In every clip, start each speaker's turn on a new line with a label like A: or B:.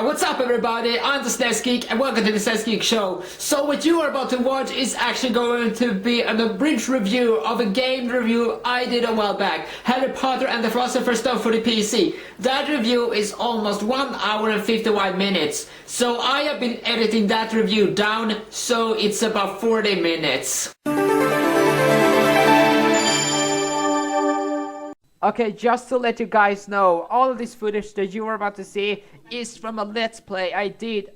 A: Alright, what's up everybody? I'm the SNES Geek and welcome to the SNES Geek Show. So what you are about to watch is actually going to be an abridged review of a game review I did a while back. Harry Potter and the Philosopher's Stone for the PC. That review is almost 1 hour and 51 minutes. So I have been editing that review down, so it's about 40 minutes. Okay, just to let you guys know, all of this footage that you are about to see is from a Let's Play I did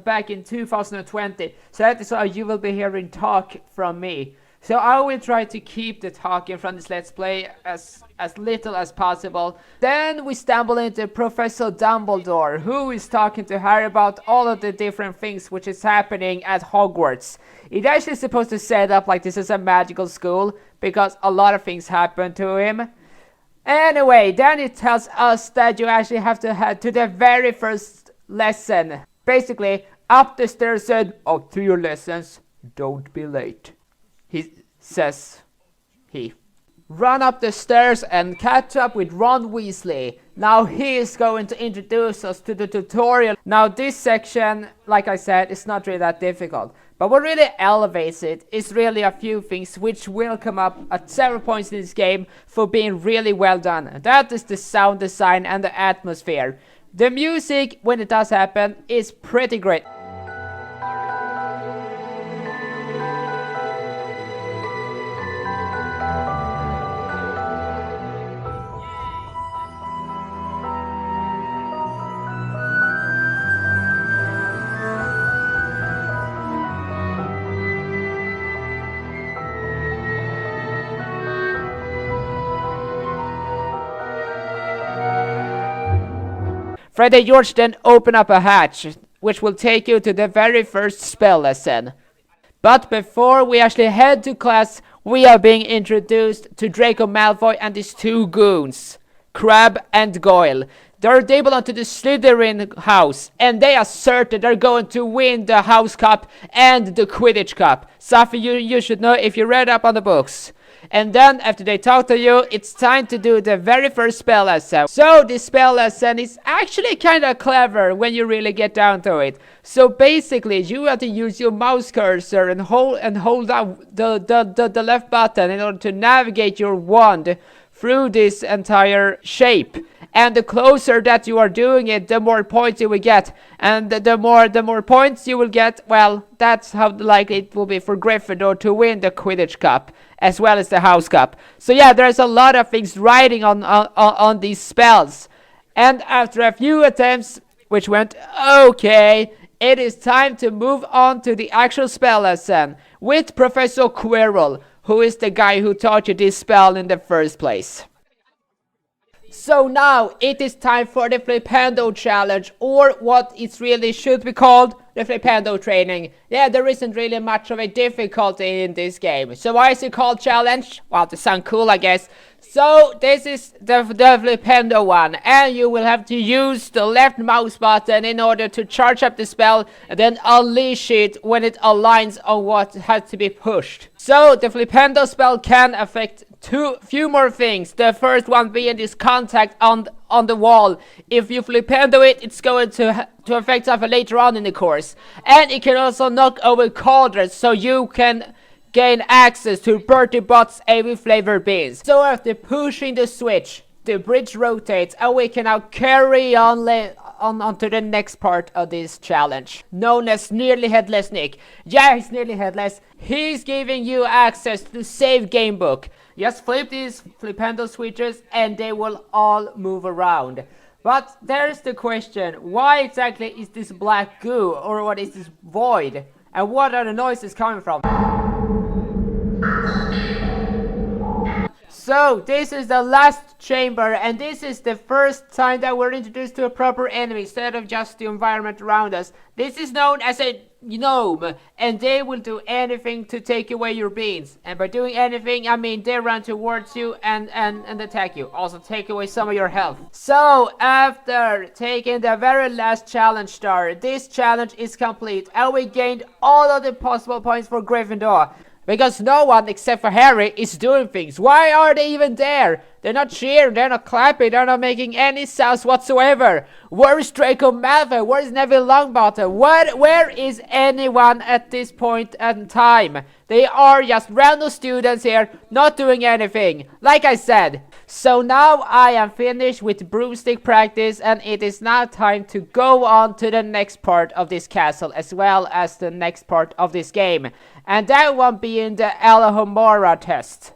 A: back in 2020. So that is why you will be hearing talk from me. So I will try to keep the talking from this Let's Play as little as possible. Then we stumble into Professor Dumbledore, who is talking to Harry about all of the different things which is happening at Hogwarts. It actually is supposed to set up like this is a magical school, because a lot of things happen to him. Anyway, then it tells us that you actually have to head to the very first lesson. Basically, up the stairs and up to your lessons, don't be late. He says, run up the stairs and catch up with Ron Weasley. Now he is going to introduce us to the tutorial. Now this section, like I said, is not really that difficult. But what really elevates it is really a few things which will come up at several points in this game for being really well done. And that is the sound design and the atmosphere. The music, when it does happen, is pretty great. Fred and George then open up a hatch, which will take you to the very first spell lesson. But before we actually head to class, we are being introduced to Draco Malfoy and his two goons, Crabbe and Goyle. They're able onto the Slytherin house, and they assert that they're going to win the House Cup and the Quidditch Cup. Something you should know if you read up on the books. And then, after they talk to you, it's time to do the very first spell lesson. So, this spell lesson is actually kind of clever when you really get down to it. So, basically, you have to use your mouse cursor and hold down the left button in order to navigate your wand through this entire shape. And the closer that you are doing it, the more points you will get. And the more points you will get, well, that's how likely it will be for Gryffindor to win the Quidditch Cup, as well as the House Cup. So yeah, there's a lot of things riding on these spells. And after a few attempts, which went okay, it is time to move on to the actual spell lesson with Professor Quirrell, who is the guy who taught you this spell in the first place. So now it is time for the Flipendo challenge, or what it really should be called, the Flipendo training. Yeah, there isn't really much of a difficulty in this game. So why is it called challenge? Well, to sound cool, I guess. So this is the Flipendo one, and you will have to use the left mouse button in order to charge up the spell and then unleash it when it aligns on what has to be pushed. So the Flipendo spell can affect few more things. The first one being this contact on the wall. If you Flipendo it, it's going to affect something later on in the course. And it can also knock over cauldrons, so you can gain access to Bertie Bott's AV flavored beans. So after pushing the switch, the bridge rotates, and we can now carry on to the next part of this challenge, known as Nearly Headless Nick. Yeah, he's nearly headless. He's giving you access to save game book. Just flip these Flipendo switches and they will all move around. But there's the question, why exactly is this black goo, or what is this void? And what are the noises coming from? So, this is the last chamber, and this is the first time that we're introduced to a proper enemy instead of just the environment around us. This is known as a gnome, and they will do anything to take away your beans. And by doing anything, I mean they run towards you and attack you. Also take away some of your health. So, after taking the very last challenge star, this challenge is complete, and we gained all of the possible points for Gryffindor. Because no one except for Harry is doing things. Why are they even there? They're not cheering, they're not clapping, they're not making any sounds whatsoever. Where is Draco Malfoy? Where is Neville Longbottom? Where is anyone at this point in time? They are just random students here, not doing anything. Like I said. So now I am finished with broomstick practice, and it is now time to go on to the next part of this castle, as well as the next part of this game. And that one being the Alohomora test.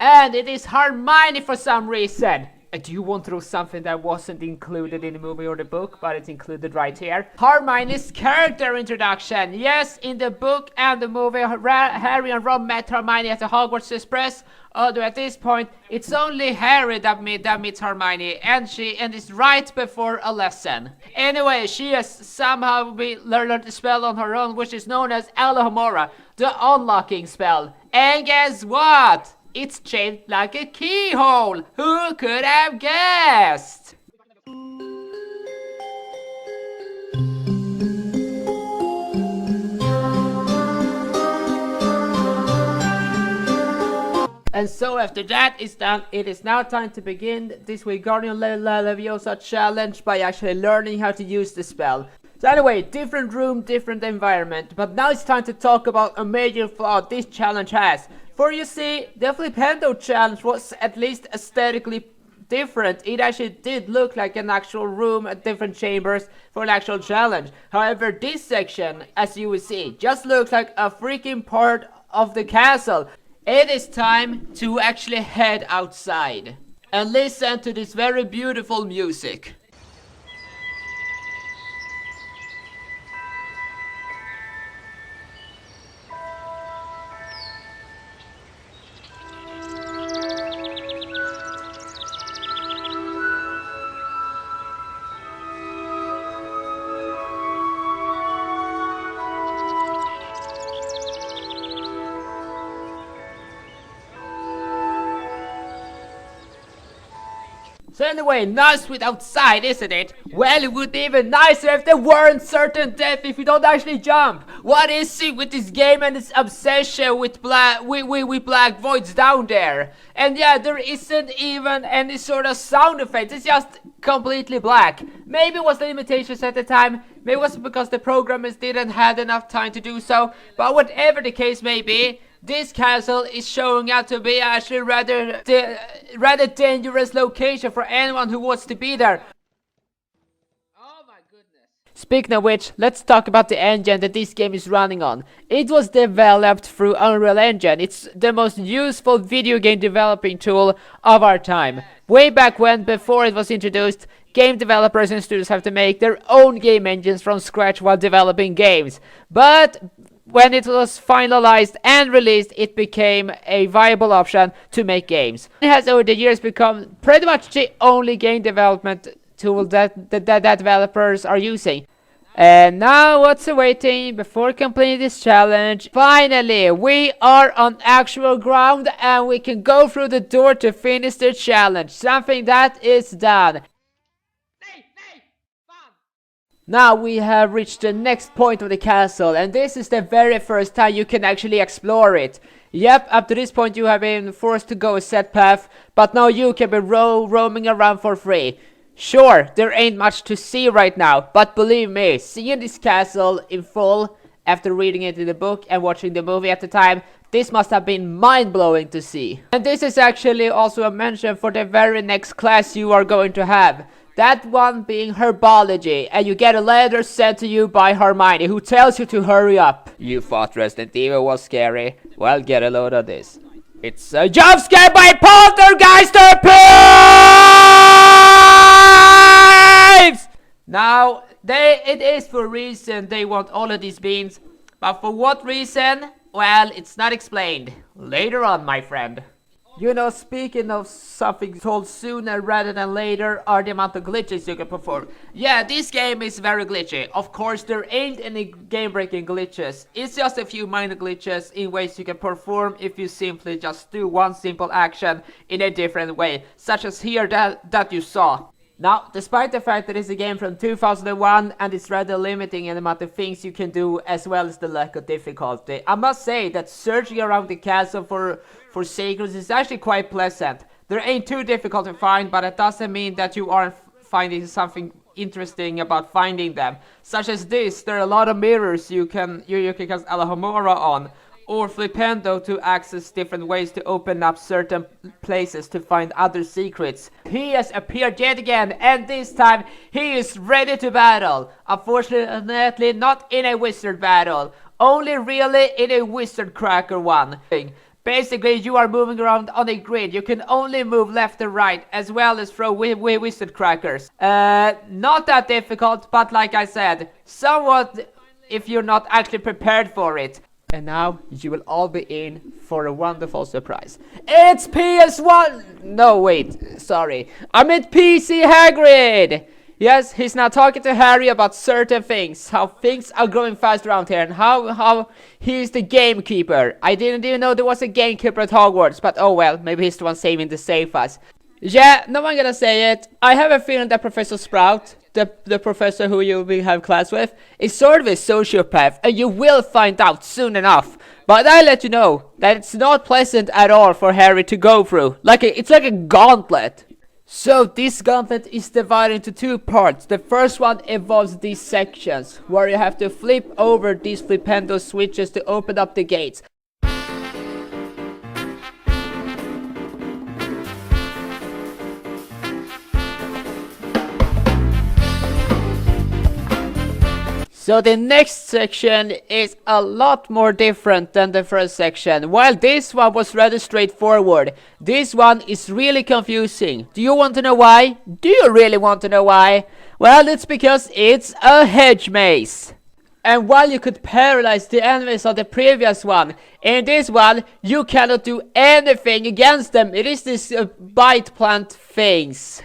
A: And it is Hermione for some reason. I do want to throw something that wasn't included in the movie or the book, but it's included right here. Hermione's character introduction. Yes, in the book and the movie, Harry and Ron met Hermione at the Hogwarts Express. Although at this point, it's only Harry that meets Hermione, and it's right before a lesson. Anyway, she has somehow learned the spell on her own, which is known as Alohomora, the unlocking spell. And guess what? It's shaped like a keyhole! Who could have guessed? And so after that is done, it is now time to begin this Wingardium Leviosa challenge by actually learning how to use the spell. So anyway, different room, different environment, but now it's time to talk about a major flaw this challenge has. For you see, the Flipendo challenge was at least aesthetically different. It actually did look like an actual room at different chambers for an actual challenge. However, this section, as you will see, just looks like a freaking part of the castle. It is time to actually head outside and listen to this very beautiful music. So anyway, nice with outside, isn't it? Well, it would be even nicer if there weren't certain death if you don't actually jump. What is it with this game and its obsession with black voids down there? And yeah, there isn't even any sort of sound effects. It's just completely black. Maybe it was the limitations at the time. Maybe it was because the programmers didn't have enough time to do so. But whatever the case may be, this castle is showing out to be actually rather dangerous location for anyone who wants to be there. Oh my goodness. Speaking of which, let's talk about the engine that this game is running on. It was developed through Unreal Engine. It's the most useful video game developing tool of our time. Way back when, before it was introduced, game developers and studios have to make their own game engines from scratch while developing games. But when it was finalized and released, it became a viable option to make games. It has over the years become pretty much the only game development tool that developers are using. And now what's awaiting before completing this challenge? Finally, we are on actual ground and we can go through the door to finish the challenge. Something that is done. Now we have reached the next point of the castle, and this is the very first time you can actually explore it. Yep, up to this point you have been forced to go a set path, but now you can be roaming around for free. Sure, there ain't much to see right now, but believe me, seeing this castle in full, after reading it in the book and watching the movie at the time, this must have been mind-blowing to see. And this is actually also a mention for the very next class you are going to have. That one being herbology, and you get a letter sent to you by Hermione who tells you to hurry up. You thought Resident Evil was scary? Well, get a load of this. It's a jump scare by Poltergeister Pives! Now, it is for a reason they want all of these beans, but for what reason? Well, it's not explained. Later on, my friend. You know, speaking of something told sooner rather than later are the amount of glitches you can perform. Yeah, this game is very glitchy. Of course, there ain't any game-breaking glitches. It's just a few minor glitches in ways you can perform if you simply just do one simple action in a different way. Such as here that you saw. Now, despite the fact that it's a game from 2001 and it's rather limiting in the amount of things you can do as well as the lack of difficulty, I must say that searching around the castle for secrets is actually quite pleasant. There ain't too difficult to find, but it doesn't mean that you aren't finding something interesting about finding them. Such as this, there are a lot of mirrors you can cast Alahomora on, or Flipendo to access different ways to open up certain places to find other secrets. He has appeared yet again, and this time he is ready to battle. Unfortunately, not in a wizard battle, only really in a wizard cracker one. Basically, you are moving around on a grid. You can only move left and right, as well as throw wizard crackers. Not that difficult, but like I said, somewhat if you're not actually prepared for it. And now you will all be in for a wonderful surprise. It's PS1! No, wait, sorry. I meant PC Hagrid! Yes, he's now talking to Harry about certain things. How things are growing fast around here and how he's the gamekeeper. I didn't even know there was a gamekeeper at Hogwarts, but oh well, maybe he's the one saving the safas. Yeah, no one gonna say it. I have a feeling that Professor Sprout, the professor who you will have class with, is sort of a sociopath, and you will find out soon enough. But I let you know that it's not pleasant at all for Harry to go through. It's like a gauntlet. So this gauntlet is divided into two parts. The first one involves these sections, where you have to flip over these Flipendo switches to open up the gates. So the next section is a lot more different than the first section. While this one was rather straightforward, this one is really confusing. Do you want to know why? Do you really want to know why? Well, it's because it's a hedge maze. And while you could paralyze the enemies of the previous one, in this one, you cannot do anything against them. It is this bite plant things.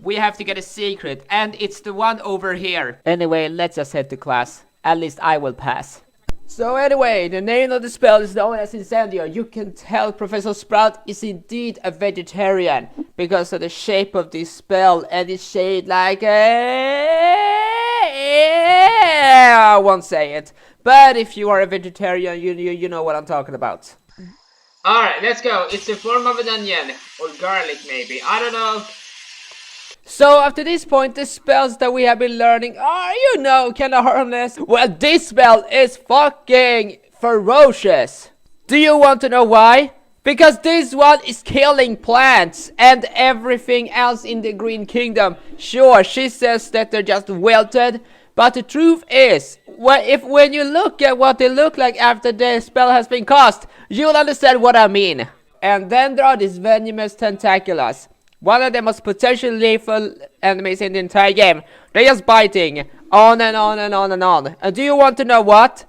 A: We have to get a secret, and it's the one over here. Anyway, let's just head to class. At least I will pass. So anyway, the name of the spell is known as Incendio. You can tell Professor Sprout is indeed a vegetarian because of the shape of this spell, and it's shaped like I won't say it. But if you are a vegetarian, you know what I'm talking about. Alright, let's go. It's the form of an onion, or garlic maybe. I don't know. So after this point, the spells that we have been learning are, kinda harmless. Well, this spell is fucking ferocious. Do you want to know why? Because this one is killing plants and everything else in the Green Kingdom. Sure, she says that they're just wilted, but the truth is, when you look at what they look like after the spell has been cast, you'll understand what I mean. And then there are these venomous tentaculars. One of the most potentially lethal enemies in the entire game. They're just biting on and on and on and on. And do you want to know what?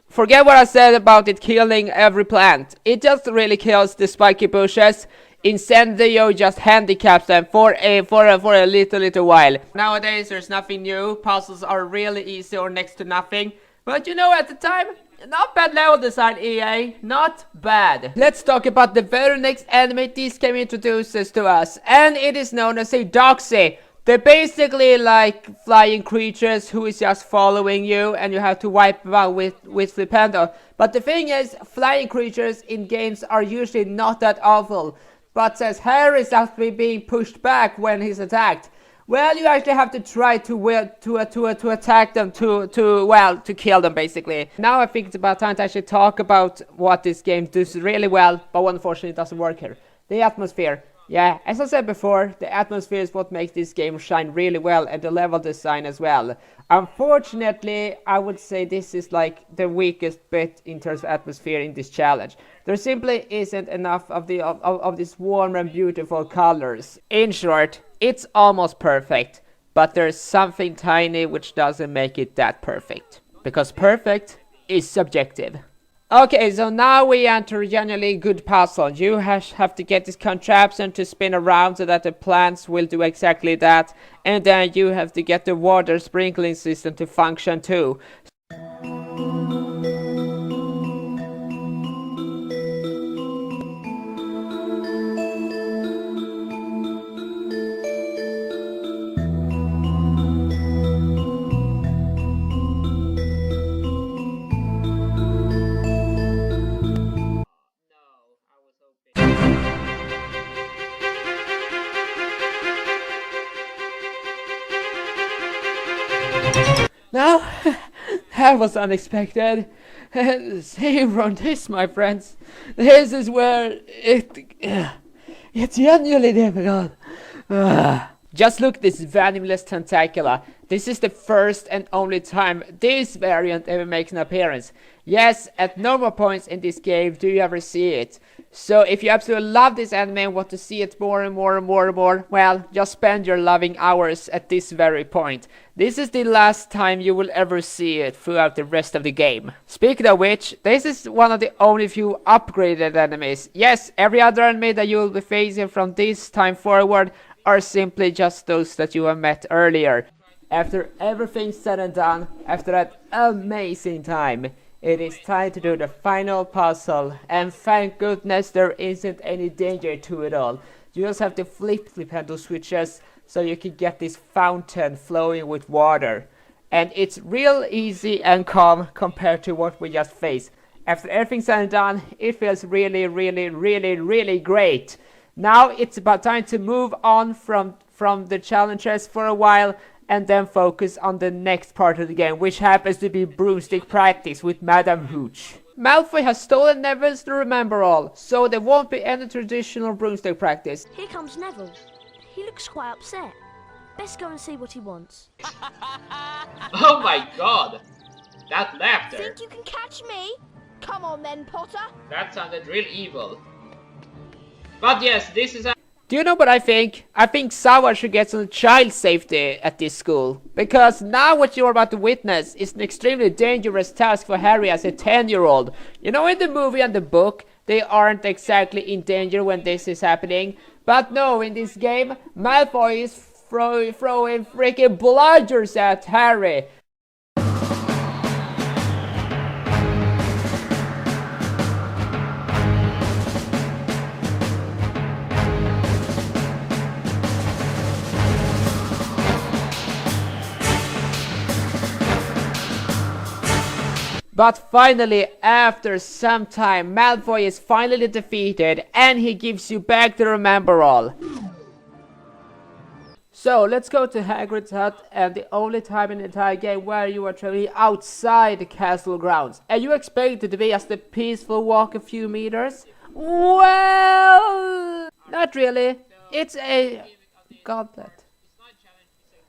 A: Forget what I said about it killing every plant. It just really kills the spiky bushes. Incendio just handicaps them for a little while. Nowadays there's nothing new. Puzzles are really easy or next to nothing. But at the time, not bad level design, EA. Not bad. Let's talk about the very next enemy this game introduces to us. And it is known as a Doxy. They're basically like flying creatures who is just following you, and you have to wipe them out with Flipendo. But the thing is, flying creatures in games are usually not that awful. But since Harry is actually being pushed back when he's attacked, well, you actually have to try to attack them, to kill them, basically. Now I think it's about time to actually talk about what this game does really well, but unfortunately it doesn't work here. The atmosphere. Yeah, as I said before, the atmosphere is what makes this game shine really well, and the level design as well. Unfortunately, I would say this is like the weakest bit in terms of atmosphere in this challenge. There simply isn't enough of these warm and beautiful colors. In short, it's almost perfect, but there's something tiny which doesn't make it that perfect. Because perfect is subjective. Okay, so now we enter a genuinely good puzzle. You have to get this contraption to spin around so that the plants will do exactly that. And then you have to get the water sprinkling system to function too. No, that was unexpected. Same from this, my friends. This is where it's genuinely difficult. Just look this venomous tentacula. This is the first and only time this variant ever makes an appearance. Yes, at normal points in this game do you ever see it. So if you absolutely love this anime and want to see it more and more and more and more, well, just spend your loving hours at this very point. This is the last time you will ever see it throughout the rest of the game. Speaking of which, this is one of the only few upgraded enemies. Yes, every other enemy that you will be facing from this time forward are simply just those that you have met earlier. After everything's said and done, after that amazing time, it is time to do the final puzzle, and thank goodness there isn't any danger to it all. You just have to flip the pendulum switches so you can get this fountain flowing with water. And it's real easy and calm compared to what we just faced. After everything's said and done, it feels really, really, really, really great. Now it's about time to move on from the challenges for a while and then focus on the next part of the game, which happens to be broomstick practice with Madame Hooch. Malfoy has stolen Neville's to remember all, so there won't be any traditional broomstick practice.
B: Here comes Neville. He looks quite upset. Best go and see what he wants.
C: Oh my god! That laughter!
B: Think you can catch me? Come on then, Potter.
C: That sounded real evil. But yes, this is a...
A: Do you know what I think? I think someone should get some child safety at this school. Because now what you're about to witness is an extremely dangerous task for Harry as a 10-year-old. You know, in the movie and the book, they aren't exactly in danger when this is happening. But no, in this game, Malfoy is throwing freaking bludgers at Harry. But finally, after some time, Malfoy is finally defeated and he gives you back the Remember All. So let's go to Hagrid's hut, and the only time in the entire game where you are traveling outside the castle grounds. And you expect it to be just a peaceful walk a few meters? Well, not really. It's a gauntlet.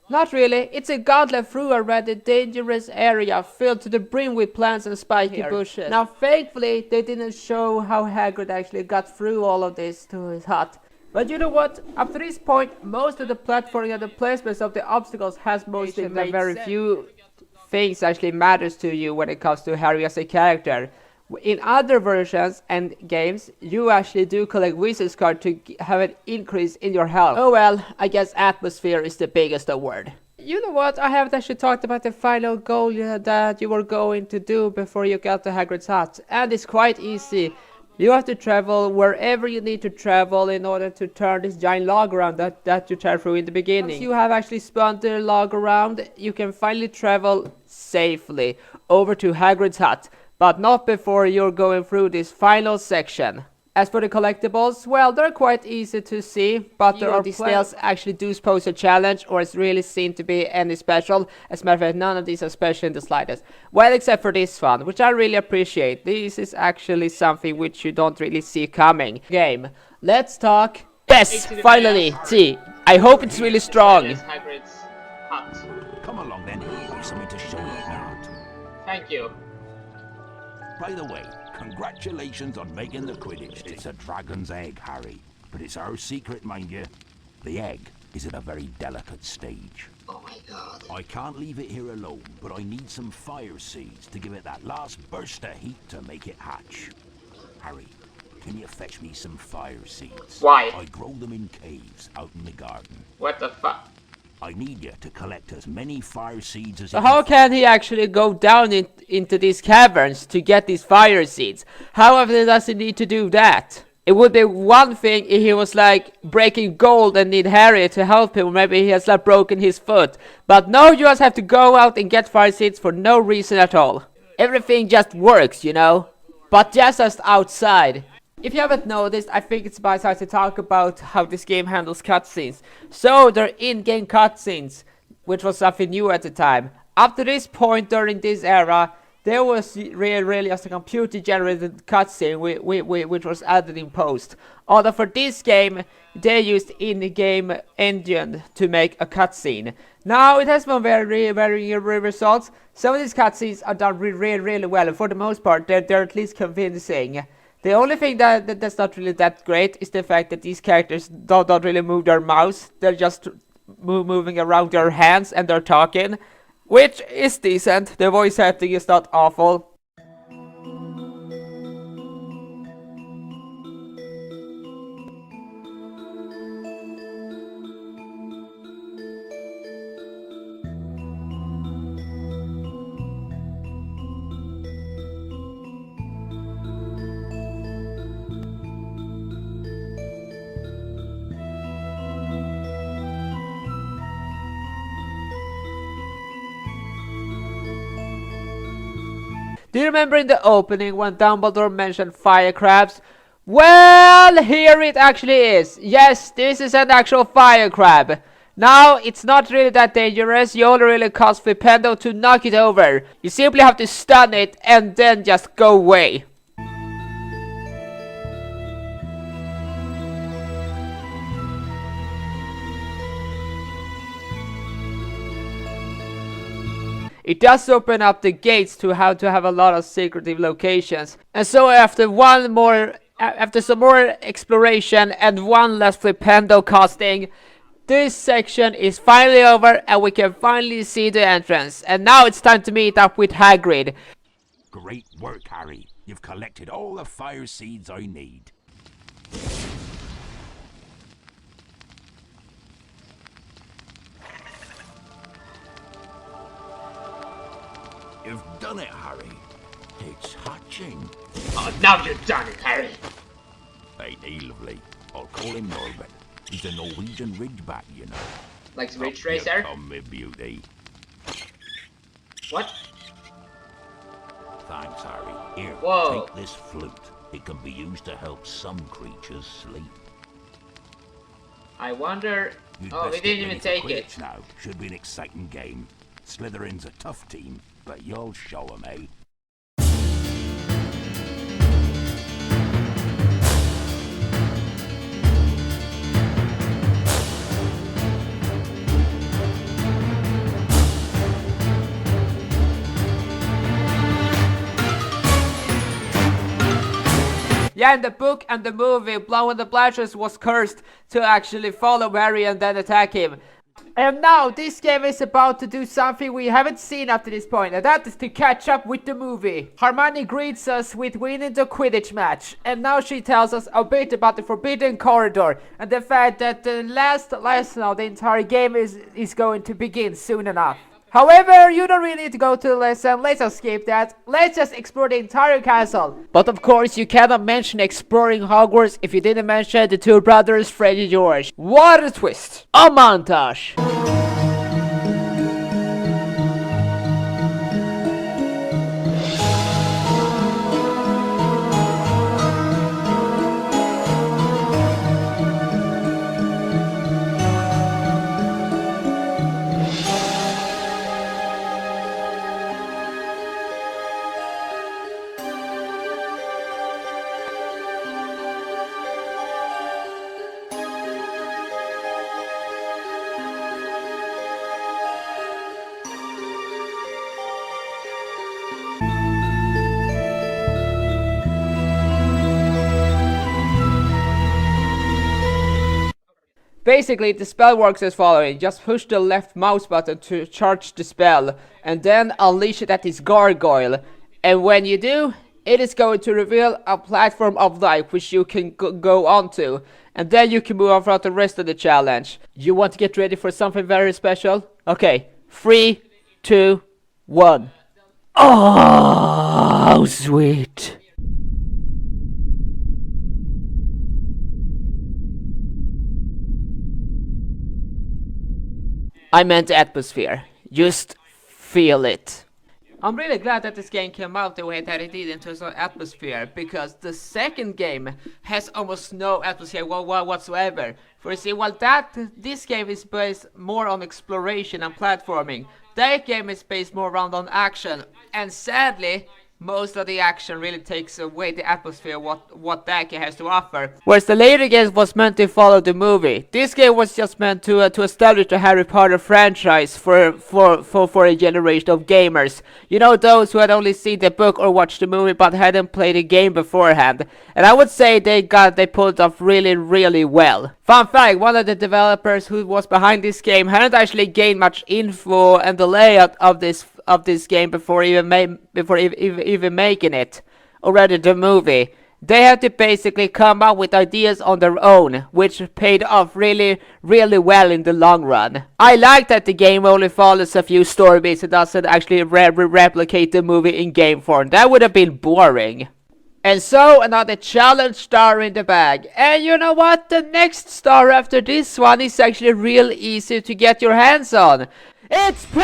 A: Not really, it's a gauntlet through a rather dangerous area filled to the brim with plants and spiky bushes. Now thankfully they didn't show how Hagrid actually got through all of this to his hut. But you know what, up to this point most of the platforming and the placements of the obstacles has mostly made sense. Very few things actually matters to you when it comes to Harry as a character. In other versions and games, you actually do collect Wizard's Card to have an increase in your health. Oh well, I guess atmosphere is the biggest award. You know what, I haven't actually talked about the final goal that you were going to do before you got to Hagrid's hut. And it's quite easy. You have to travel wherever you need to travel in order to turn this giant log around that you traveled through in the beginning. Once you have actually spun the log around, you can finally travel safely over to Hagrid's hut. But not before you're going through this final section. As for the collectibles, well, they're quite easy to see, but there are details actually do pose a challenge, or it's really seen to be any special. As a matter of fact, none of these are special in the slightest. Well, except for this one, which I really appreciate. This is actually something which you don't really see coming. Game. Let's talk. Yes, finally. See, I hope it's really strong.
C: Hagrid's hut.
D: Come along then, here's something to show you about.
C: Thank you.
D: By the way, congratulations on making the Quidditch. It's a dragon's egg, Harry. But it's our secret, mind you. The egg is at a very delicate stage.
C: Oh my God.
D: I can't leave it here alone, but I need some fire seeds to give it that last burst of heat to make it hatch. Harry, can you fetch me some fire seeds?
C: Why?
D: I grow them in caves out in the garden.
C: What the fuck?
D: I need you to collect as many fire seeds as
A: So
D: you
A: how
D: can.
A: can he actually go down into these caverns to get these fire seeds? How often does he need to do that? It would be one thing if he was like breaking gold and need Harry to help him, or maybe he has like broken his foot. But no, you just have to go out and get fire seeds for no reason at all. Everything just works, you know? But just as outside. If you haven't noticed, I think it's about time to talk about how this game handles cutscenes. So, they're in-game cutscenes, which was something new at the time. Up to this point during this era, there was really just a computer-generated cutscene which was added in post. Although for this game, they used in-game engine to make a cutscene. Now, it has been very results. Some of these cutscenes are done really well, and for the most part, they're at least convincing. The only thing that's not really that great is the fact that these characters don't really move their mouths. They're just moving around their hands and they're talking, which is decent. The voice acting is not awful. Do you remember in the opening when Dumbledore mentioned fire crabs? Well, here it actually is. Yes, this is an actual fire crab. Now, it's not really that dangerous. You only really cost Flipendo to knock it over. You simply have to stun it and then just go away. It does open up the gates to how to have a lot of secretive locations. And so after some more exploration and one less Flipendo casting, this section is finally over and we can finally see the entrance. And now it's time to meet up with Hagrid.
D: Great work, Harry. You've collected all the fire seeds I need. You've done it, Harry. It's hatching.
C: Oh, now you've done it, Harry.
D: Ain't he lovely? I'll call him Norbert. He's a Norwegian ridgeback, you know.
C: Like Ridge
D: Up you
C: Racer?
D: come, me beauty.
C: What?
D: Thanks, Harry. Here,
C: Whoa.
D: take this flute. It can be used to help some creatures sleep.
C: I wonder...
D: You'd
C: Oh, we
D: best get
C: didn't even
D: ready for
C: take
D: Quidditch
C: it.
D: now. Should be an exciting game. Slytherin's a tough team, but you'll show 'em, eh?
A: Yeah, in the book and the movie, Blow the Blatches was cursed to actually follow Harry and then attack him. And now, this game is about to do something we haven't seen up to this point, and that is to catch up with the movie. Hermione greets us with winning the Quidditch match, and now she tells us a bit about the Forbidden Corridor, and the fact that the last lesson of the entire game is going to begin soon enough. However, you don't really need to go to the lesson, let's just skip that. Let's just explore the entire castle. But of course, you cannot mention exploring Hogwarts if you didn't mention the two brothers, Fred and George. What a twist! A montage! Basically, the spell works as following. Just push the left mouse button to charge the spell, and then unleash it at this gargoyle. And when you do, it is going to reveal a platform of life which you can go onto. And then you can move on throughout the rest of the challenge. You want to get ready for something very special? Okay, 3, 2, 1. Oh, sweet. I meant atmosphere. Just feel it. I'm really glad that this game came out the way that it did in terms of atmosphere, because the second game has almost no atmosphere whatsoever. For you see, while this game is based more on exploration and platforming, that game is based more around on action, and sadly, most of the action really takes away the atmosphere what that game has to offer. Whereas the later game was meant to follow the movie. This game was just meant to establish the Harry Potter franchise for a generation of gamers. You know, those who had only seen the book or watched the movie but hadn't played the game beforehand. And I would say they pulled it off really well. Fun fact, one of the developers who was behind this game hadn't actually gained much info and the layout of this game before even making it, or rather the movie. They had to basically come up with ideas on their own, which paid off really well in the long run. I like that the game only follows a few story beats and doesn't actually replicate the movie in game form. That would have been boring. And so, another challenge star in the bag. And you know what? The next star after this one is actually real easy to get your hands on. It's Piers!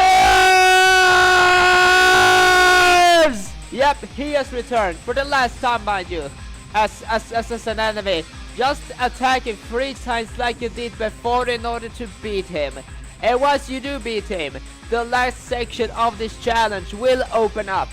A: Yep, he has returned for the last time, mind you, as an enemy. Just attack him 3 times like you did before in order to beat him. And once you do beat him, the last section of this challenge will open up.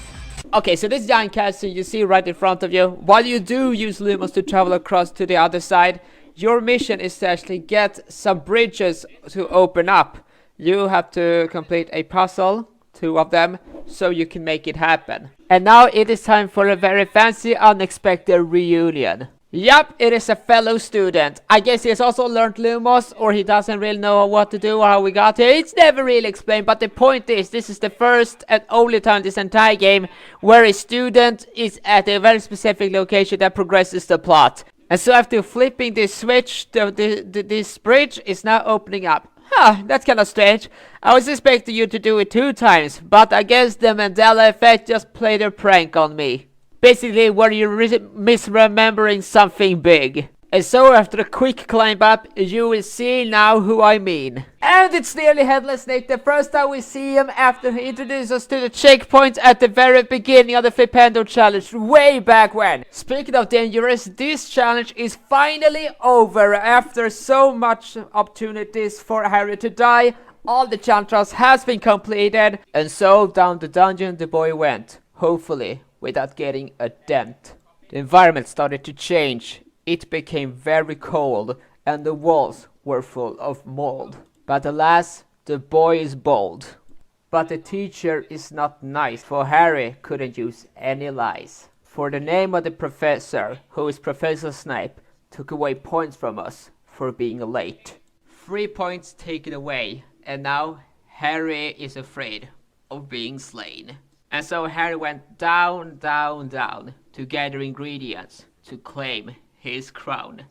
A: Okay, so this giant castle you see right in front of you, while you do use Lumos to travel across to the other side, your mission is to actually get some bridges to open up. You have to complete a puzzle, 2 of them, so you can make it happen. And now it is time for a very fancy, unexpected reunion. Yup, it is a fellow student. I guess he has also learned Lumos, or he doesn't really know what to do or how we got here. It's never really explained, but the point is, this is the first and only time this entire game where a student is at a very specific location that progresses the plot. And so after flipping this switch, this bridge is now opening up. Huh, that's kinda strange. I was expecting you to do it 2 times, but I guess the Mandela effect just played a prank on me. Basically, were you misremembering something big? And so after a quick climb up, you will see now who I mean. And it's nearly Headless Nick, the first time we see him after he introduced us to the checkpoint at the very beginning of the Flipendo challenge, way back when. Speaking of dangerous, this challenge is finally over. After so much opportunities for Harry to die, all the challenges has been completed. And so down the dungeon the boy went, hopefully without getting a dent. The environment started to change. It became very cold, and the walls were full of mold. But alas, the boy is bold. But the teacher is not nice, for Harry couldn't use any lies. For the name of the professor, who is Professor Snape, took away points from us for being late. 3 points taken away, and now Harry is afraid of being slain. And so Harry went down to gather ingredients to claim his crown.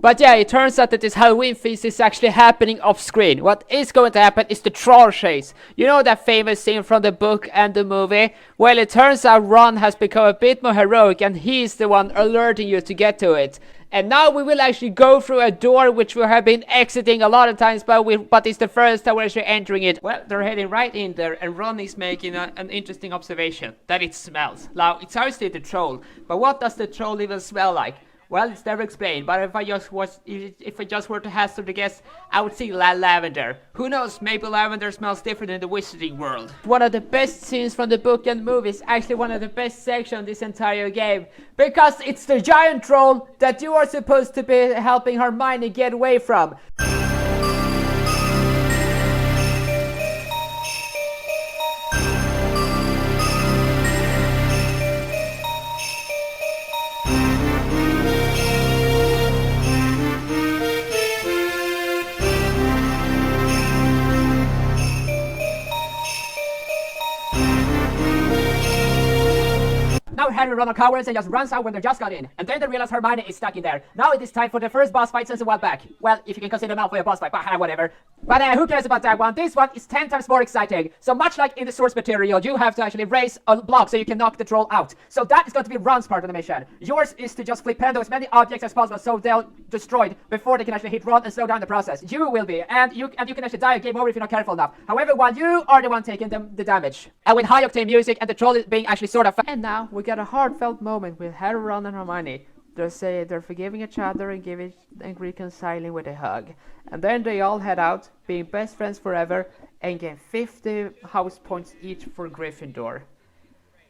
A: But yeah, it turns out that this Halloween feast is actually happening off screen. What is going to happen is the troll chase. You know that famous scene from the book and the movie? Well, it turns out Ron has become a bit more heroic and he's the one alerting you to get to it. And now we will actually go through a door which we have been exiting a lot of times, but it's the first time we're actually entering it. Well, they're heading right in there, and Ron is making an interesting observation, that it smells. Now, it's obviously the troll, but what does the troll even smell like? Well, it's never explained, but if I just were to hazard a guess, I would say lavender. Who knows, maybe lavender smells different in the wizarding world. One of the best scenes from the book and movie is actually one of the best sections of this entire game, because it's the giant troll that you are supposed to be helping Hermione get away from. Now Harry and Ron are cowards and just runs out when they just got in. And then they realize Hermione is stuck in there. Now it is time for the first boss fight since a while back. Well, if you can consider Malfoy a boss fight, but whatever. But who cares about that one? This one is 10 times more exciting. So much like in the source material, you have to actually raise a block so you can knock the troll out. So that is going to be Ron's part of the mission. Yours is to just flipendo as many objects as possible so they'll destroyed before they can actually hit Ron and slow down the process. You will be, and you can actually die a game over if you're not careful enough. However, while you are the one taking the damage. And with high octane music and the troll is being actually sort of and now we got a heartfelt moment with Harry, Ron and Hermione. They're forgiving each other and reconciling with a hug. And then they all head out, being best friends forever, and get 50 house points each for Gryffindor.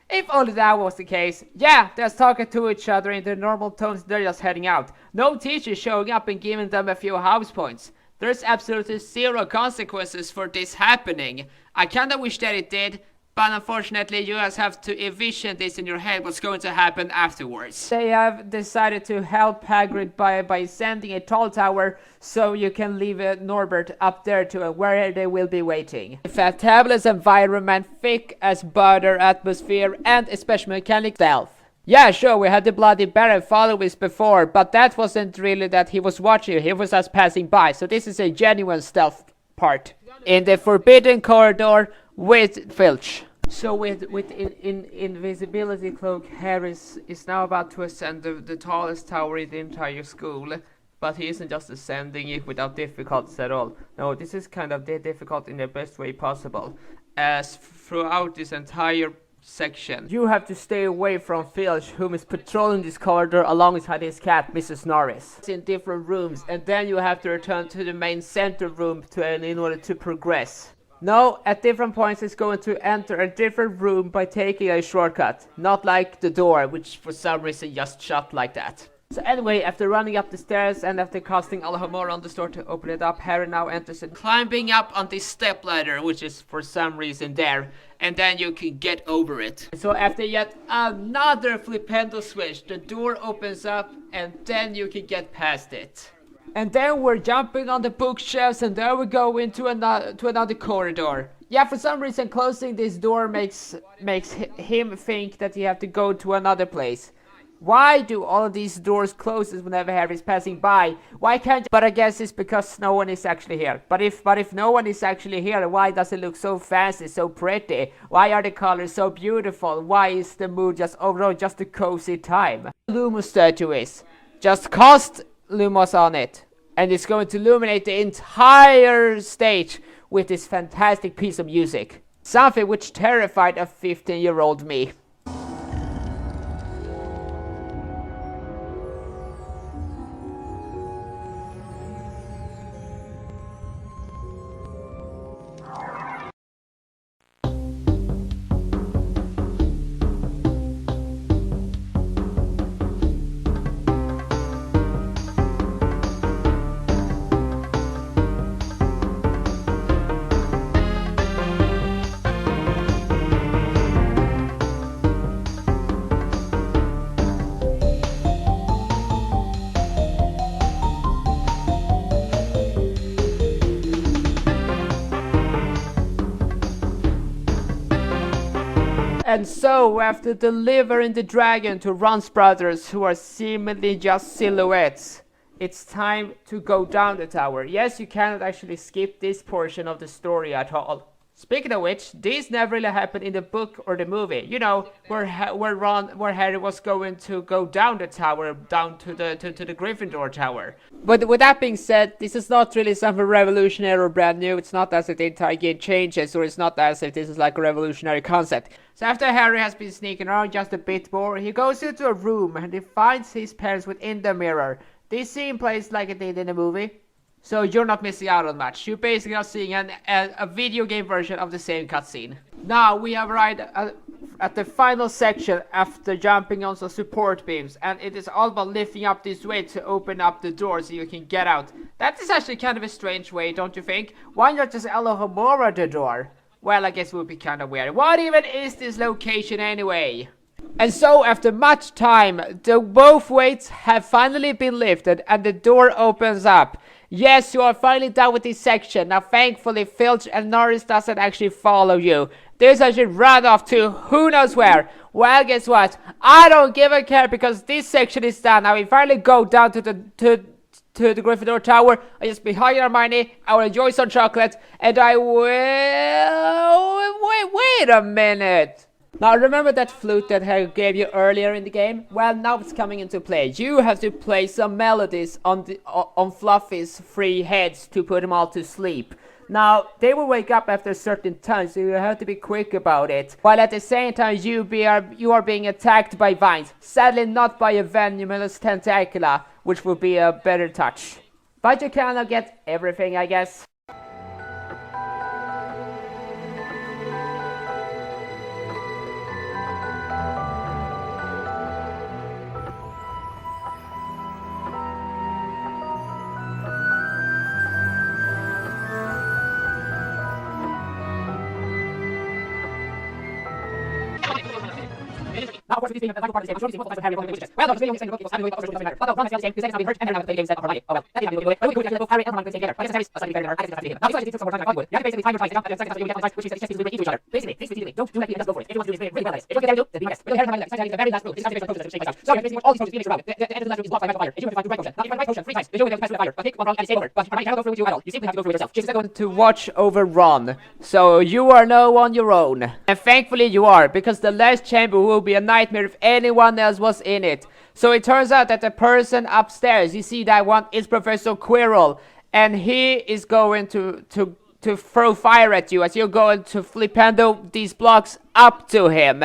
A: If only that was the case. Yeah, they're talking to each other in their normal tones, they're just heading out. No teacher showing up and giving them a few house points. There's absolutely zero consequences for this happening. I kinda wish that it did, but unfortunately you guys have to envision this in your head what's going to happen afterwards. They have decided to help Hagrid by sending a tall tower so you can leave Norbert up there to where they will be waiting. A fantabulous environment, thick as butter atmosphere, and a special mechanic stealth. Yeah, sure, we had the Bloody Baron follow us before, but that wasn't really that he was watching you, he was just passing by, so this is a genuine stealth part. In the Forbidden Corridor with Filch. So with invisibility cloak, Harry is now about to ascend the tallest tower in the entire school, but he isn't just ascending it without difficulties at all. No, this is kind of difficult in the best way possible, as throughout this entire section you have to stay away from Filch, whom is patrolling this corridor alongside his cat, Mrs. Norris. It's in different rooms, and then you have to return to the main center room in order to progress. No, at different points it's going to enter a different room by taking a shortcut. Not like the door, which for some reason just shut like that. So anyway, after running up the stairs and after casting Alohomora on the door to open it up, Harry now enters it, climbing up on this stepladder, which is for some reason there, and then you can get over it. So after yet another flipendo switch, the door opens up and then you can get past it. And then we're jumping on the bookshelves and there we go into another corridor. Yeah, for some reason closing this door makes him think that he have to go to another place. Why do all of these doors close whenever Harry's passing by? Why can't? But I guess it's because no one is actually here. But if no one is actually here, why does it look so fancy, so pretty? Why are the colors so beautiful? Why is the mood just overall just a cozy time? Lumos statue is. Just cast Lumos on it, and it's going to illuminate the entire stage with this fantastic piece of music. Something which terrified a 15-year-old me. And so, after delivering the dragon to Ron's brothers, who are seemingly just silhouettes, it's time to go down the tower. Yes, you cannot actually skip this portion of the story at all. Speaking of which, this never really happened in the book or the movie. You know, where Harry was going to go down the tower, down to the Gryffindor tower. But with that being said, this is not really something revolutionary or brand new. It's not as if the entire game changes, or it's not as if this is like a revolutionary concept. So after Harry has been sneaking around just a bit more, he goes into a room and he finds his parents within the mirror. This scene plays like it did in the movie. So you're not missing out on much. You're basically not seeing a video game version of the same cutscene. Now we have arrived at the final section after jumping on some support beams, and it is all about lifting up this weight to open up the door so you can get out. That is actually kind of a strange way, don't you think? Why not just Alohomora the door? Well, I guess it would be kind of weird. What even is this location anyway? And so, after much time, both weights have finally been lifted and the door opens up. Yes, you are finally done with this section. Now, thankfully, Filch and Norris doesn't actually follow you. They actually run off to who knows where. Well, guess what? I don't give a care because this section is done. Now, we finally go down to the Gryffindor Tower. I just be high on money. I will enjoy some chocolate, and I will. Wait a minute. Now remember that flute that I gave you earlier in the game? Well, now it's coming into play. You have to play some melodies on Fluffy's three heads to put them all to sleep. Now, they will wake up after a certain time, so you have to be quick about it. While at the same time, you are being attacked by vines. Sadly, not by a venomous tentacula, which would be a better touch. But you cannot get everything, I guess. Now, of course, with this being a vital part of the game, I'm sure this multiple times Harry going to witches. Well, no, this video is saying the book is having doesn't matter. But no, promise the game, the second time being hurt, and Harry playing games that are money. Oh well, that is not good. But we could actually both Harry and Ron playing together. But this is Harry's slightly better than her. I guess it's now, this is some more time in Hollywood. You have to basically time your twice to jump, and the second time you get on twice, which is just to each other. Basically, think strategically. Don't do like me and just go for it. If you want to do this really well, if you want to get there, do, then be my guest. Really, Harry and Ron, the very last move. This is the process to shake myself. So you basically watch all these processes being around. The end of the last move is blocked by magical fire. If you want to find the right potion, now you find the right potion 3 times. You will be able to pass through the fire. But pick one wrong and it's game over. But you cannot go through with you at all. You simply have to go through it yourself. She's going to watch over Ron. So you are now on your own. And thankfully you are, because the last chamber will be a nightmare if anyone else was in it. So it turns out that the person upstairs, you see that one, is Professor Quirrell, and he is going to throw fire at you as you're going to flipendo these blocks up to him.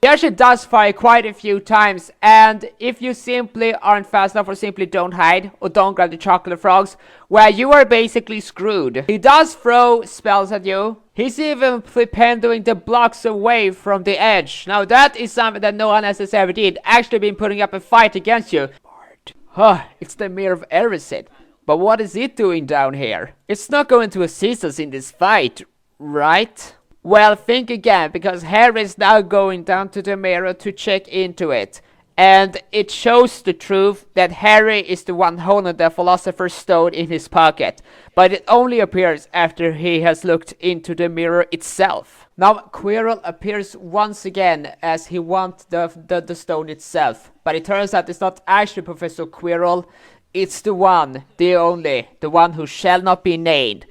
A: He actually does fire quite a few times, and if you simply aren't fast enough or simply don't hide or don't grab the chocolate frogs, well, you are basically screwed. He does throw spells at you. He's even flipendoing the blocks away from the edge. Now that is something that no one else has ever did, actually been putting up a fight against you. It's the Mirror of Erised. But what is it doing down here? It's not going to assist us in this fight, right? Well, think again, because Harry is now going down to the mirror to check into it. And it shows the truth that Harry is the one holding the Philosopher's Stone in his pocket. But it only appears after he has looked into the mirror itself. Now, Quirrell appears once again as he wants the stone itself. But it turns out it's not actually Professor Quirrell. It's the one, the only, the one who shall not be named.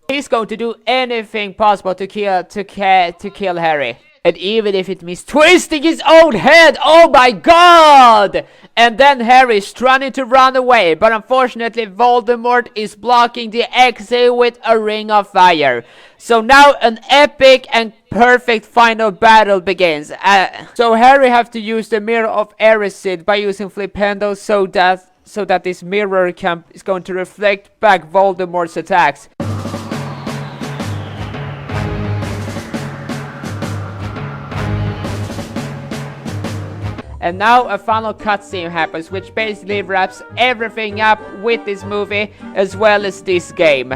A: He's going to do anything possible to kill Harry. And even if it means twisting his own head, oh my god! And then Harry's trying to run away, but unfortunately Voldemort is blocking the exit with a ring of fire. So now an epic and perfect final battle begins. So Harry have to use the Mirror of Erised by using Flipendo so that this mirror is going to reflect back Voldemort's attacks. And now a final cutscene happens, which basically wraps everything up with this movie as well as this game.